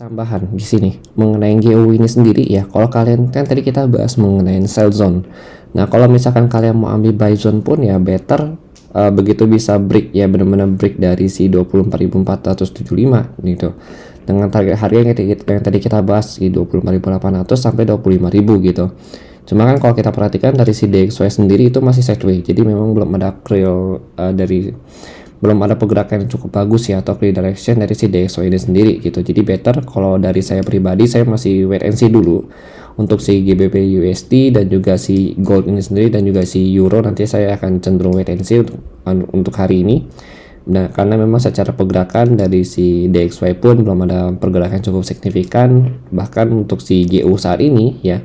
tambahan di sini mengenai GU ini sendiri ya. Kalau kalian kan tadi kita bahas mengenai sell zone. Nah, kalau misalkan kalian mau ambil buy zone pun ya better begitu bisa break ya, benar-benar break dari si 24.475 gitu. Dengan target harga yang tadi kita bahas di 24.800 sampai 25.000 gitu. Cuma kan kalau kita perhatikan dari si DXY sendiri itu masih sideways. Jadi memang belum ada clear belum ada pergerakan yang cukup bagus ya, atau clear direction dari si DXY ini sendiri gitu. Jadi better kalau dari saya pribadi, saya masih wait and see dulu untuk si GBP USD dan juga si gold ini sendiri dan juga si euro. Nanti saya akan cenderung wait and see untuk hari ini. Nah, karena memang secara pergerakan dari si DXY pun belum ada pergerakan cukup signifikan, bahkan untuk si GU saat ini ya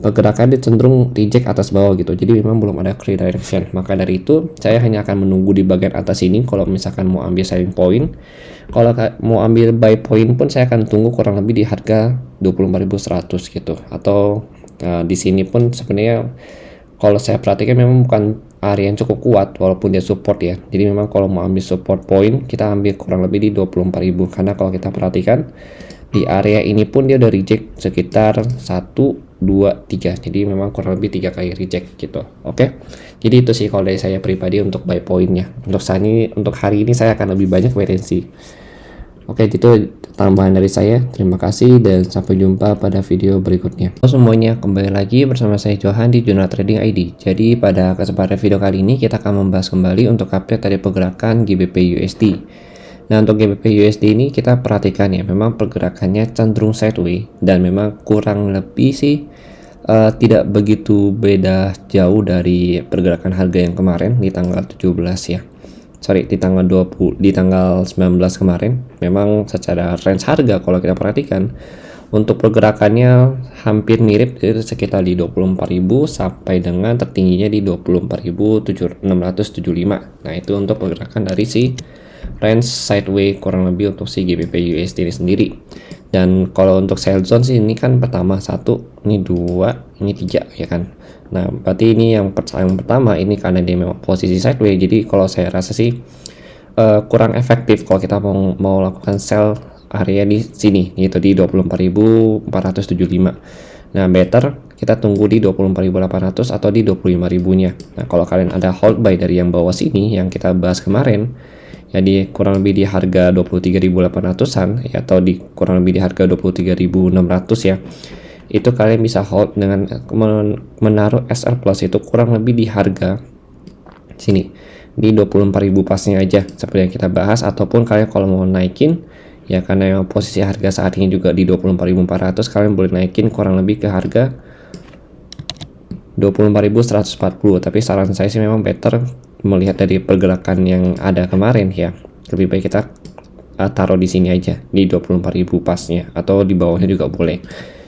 pergerakan dia cenderung reject atas bawah gitu. Jadi memang belum ada clear direction. Maka dari itu saya hanya akan menunggu di bagian atas ini kalau misalkan mau ambil selling point. Kalau mau ambil buy point pun saya akan tunggu kurang lebih di harga 24.100 gitu. Atau di sini pun sebenarnya kalau saya perhatikan memang bukan area yang cukup kuat walaupun dia support ya. Jadi memang kalau mau ambil support point kita ambil kurang lebih di 24.000, karena kalau kita perhatikan di area ini pun dia udah reject sekitar 1, 2, 3. Jadi memang kurang lebih 3 kali reject gitu. Oke. Jadi itu sih kalau dari saya pribadi untuk buy pointnya. Untuk hari ini saya akan lebih banyak wait and see. Oke, itu tambahan dari saya. Terima kasih dan sampai jumpa pada video berikutnya. Halo semuanya, kembali lagi bersama saya Johan di Jurnal Trading ID. Jadi pada kesempatan video kali ini kita akan membahas kembali untuk update dari pergerakan GBP USD. Nah, untuk GBP USD ini kita perhatikan ya, memang pergerakannya cenderung sideways dan memang kurang lebih sih tidak begitu beda jauh dari pergerakan harga yang kemarin di tanggal 17 ya. Di tanggal 19 kemarin. Memang secara range harga kalau kita perhatikan untuk pergerakannya hampir mirip, sekitar di 24.000 sampai dengan tertingginya di 24.675. Nah, itu untuk pergerakan dari si range sideways kurang lebih untuk si GBP USD ini sendiri. Dan kalau untuk sell zone sih ini kan pertama 1, ini 2, ini 3 ya kan. Nah, berarti ini yang pertama ini karena dia memang posisi sideways. Jadi kalau saya rasa sih kurang efektif kalau kita mau lakukan sell area di sini yaitu di 24.475. Nah, better kita tunggu di 24.800 atau di 25.000-nya. Nah, kalau kalian ada hold buy dari yang bawah sini yang kita bahas kemarin, jadi kurang lebih di harga 23.800-an ya, atau di kurang lebih di harga 23.600 ya. Itu kalian bisa hold dengan menaruh SR plus itu kurang lebih di harga sini di 24.000 pasnya aja seperti yang kita bahas, ataupun kalian kalau mau naikin ya, karena yang posisi harga saat ini juga di 24.400, kalian boleh naikin kurang lebih ke harga 24.140. Tapi saran saya sih memang better melihat dari pergerakan yang ada kemarin ya, lebih baik kita taruh di sini aja di 24.000 pasnya, atau di bawahnya juga boleh,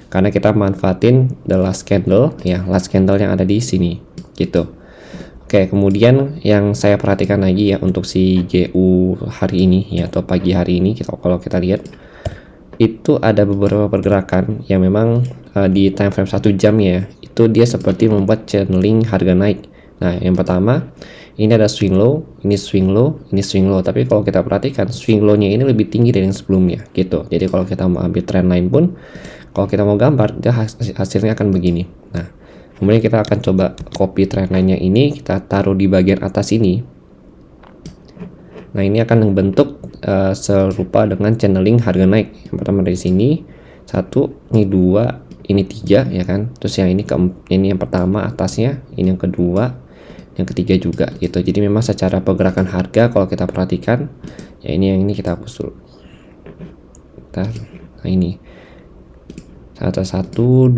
karena kita manfaatin the last candle ya, last candle yang ada di sini gitu. Oke, kemudian yang saya perhatikan lagi ya untuk si GU hari ini ya, atau pagi hari ini, kalau kita lihat itu ada beberapa pergerakan yang memang di time frame 1 jam ya, itu dia seperti membuat channeling harga naik. Nah, yang pertama ini ada swing low, ini swing low, ini swing low. Tapi kalau kita perhatikan swing low-nya ini lebih tinggi dari yang sebelumnya gitu. Jadi kalau kita mau ambil trend line pun, kalau kita mau gambar, dia hasilnya akan begini. Nah, kemudian kita akan coba copy trend line-nya ini, kita taruh di bagian atas ini. Nah, ini akan membentuk serupa dengan channeling harga naik. Yang pertama dari sini 1, ini 2, ini 3 ya kan. Terus yang ini yang pertama atasnya, ini yang kedua, yang ketiga juga gitu. Jadi memang secara pergerakan harga kalau kita perhatikan ya, ini yang ini kita hapus dulu. Nah, ini 1, 2,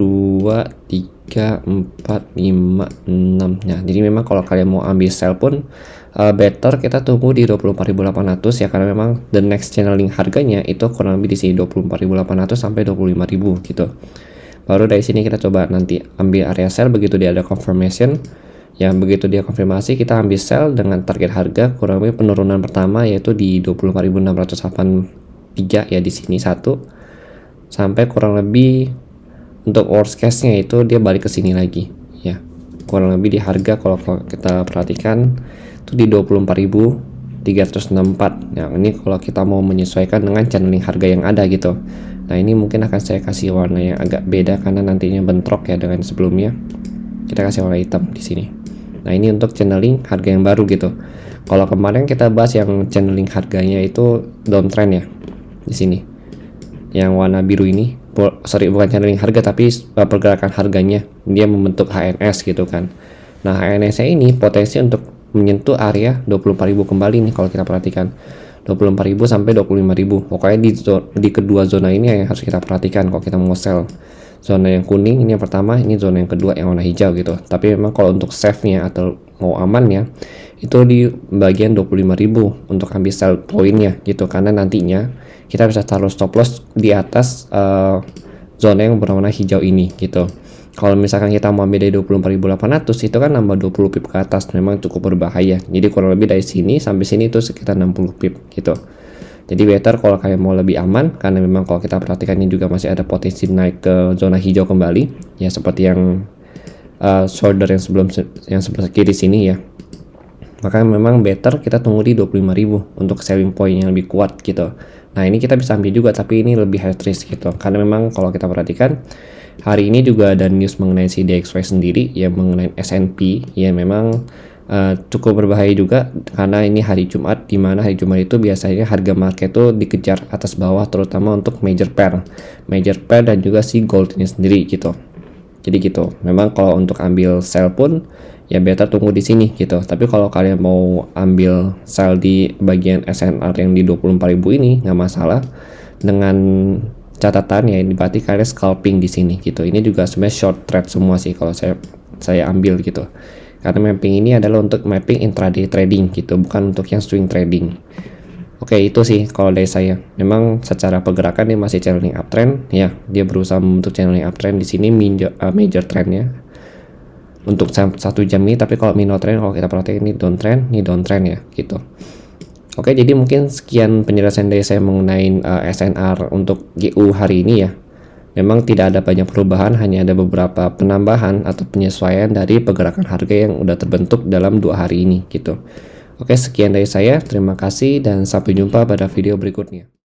3, 4, 5, 6. Nah, jadi memang kalau kalian mau ambil sell pun better kita tunggu di 24.800 ya, karena memang the next channeling harganya itu kurang lebih di sini 24.800 sampai 25.000 gitu. Baru dari sini kita coba nanti ambil area sell begitu dia ada confirmation. Ya, begitu dia konfirmasi kita ambil sell dengan target harga kurang lebih penurunan pertama yaitu di 24.683 ya, di sini 1 sampai kurang lebih untuk worst case-nya itu dia balik ke sini lagi ya. Kurang lebih di harga kalau kita perhatikan itu di 24.364. Nah, ini kalau kita mau menyesuaikan dengan channeling harga yang ada gitu. Nah ini mungkin akan saya kasih warna yang agak beda karena nantinya bentrok ya dengan sebelumnya. Kita kasih warna hitam di sini. Nah ini untuk channeling harga yang baru gitu. Kalau kemarin kita bahas yang channeling harganya itu downtrend ya di sini. Yang warna biru ini, bukan channeling harga tapi pergerakan harganya. Dia membentuk HNS gitu kan. Nah HNS-nya ini potensi untuk menyentuh area 24.000 kembali nih kalau kita perhatikan. 24.000 sampai 25.000. Pokoknya di kedua zona ini yang harus kita perhatikan kalau kita mau sell. Zona yang kuning ini yang pertama, ini zona yang kedua yang warna hijau gitu. Tapi memang kalau untuk save-nya atau mau amannya itu di bagian 25.000 untuk ambil sell poinnya gitu, karena nantinya kita bisa taruh stop loss di atas zona yang berwarna hijau ini gitu. Kalau misalkan kita mau ambil dari 24.800 itu kan nambah 20 pip ke atas, memang cukup berbahaya. Jadi kurang lebih dari sini sampai sini itu sekitar 60 pip gitu. Jadi better kalau kalian mau lebih aman, karena memang kalau kita perhatikan ini juga masih ada potensi naik ke zona hijau kembali ya, seperti yang shoulder yang sebelah kiri sini ya. Maka memang better kita tunggu di 25.000 untuk selling point yang lebih kuat gitu. Nah ini kita bisa ambil juga, tapi ini lebih high risk gitu, karena memang kalau kita perhatikan hari ini juga ada news mengenai si DXY sendiri ya, mengenai S&P ya, memang cukup berbahaya juga karena ini hari Jumat, di mana hari Jumat itu biasanya harga market itu dikejar atas bawah, terutama untuk major pair dan juga si gold ini sendiri gitu. Jadi gitu, memang kalau untuk ambil sell pun ya better tunggu di sini gitu. Tapi kalau kalian mau ambil sell di bagian SNR yang di 24.000 ini nggak masalah, dengan catatan ya ini berarti kalian scalping di sini gitu. Ini juga sebenarnya short trade semua sih kalau saya ambil gitu. Karena mapping ini adalah untuk mapping intraday trading gitu, bukan untuk yang swing trading. Oke, itu sih kalau dari saya. Memang secara pergerakan dia masih channeling uptrend ya. Dia berusaha membentuk channeling uptrend di sini major trendnya untuk 1 jam ini, tapi kalau minor trend kalau kita perhatikan ini downtrend ya gitu. Oke, jadi mungkin sekian penjelasan dari saya mengenai SNR untuk GU hari ini ya. Memang tidak ada banyak perubahan, hanya ada beberapa penambahan atau penyesuaian dari pergerakan harga yang udah terbentuk dalam 2 hari ini gitu. Oke, sekian dari saya. Terima kasih dan sampai jumpa pada video berikutnya.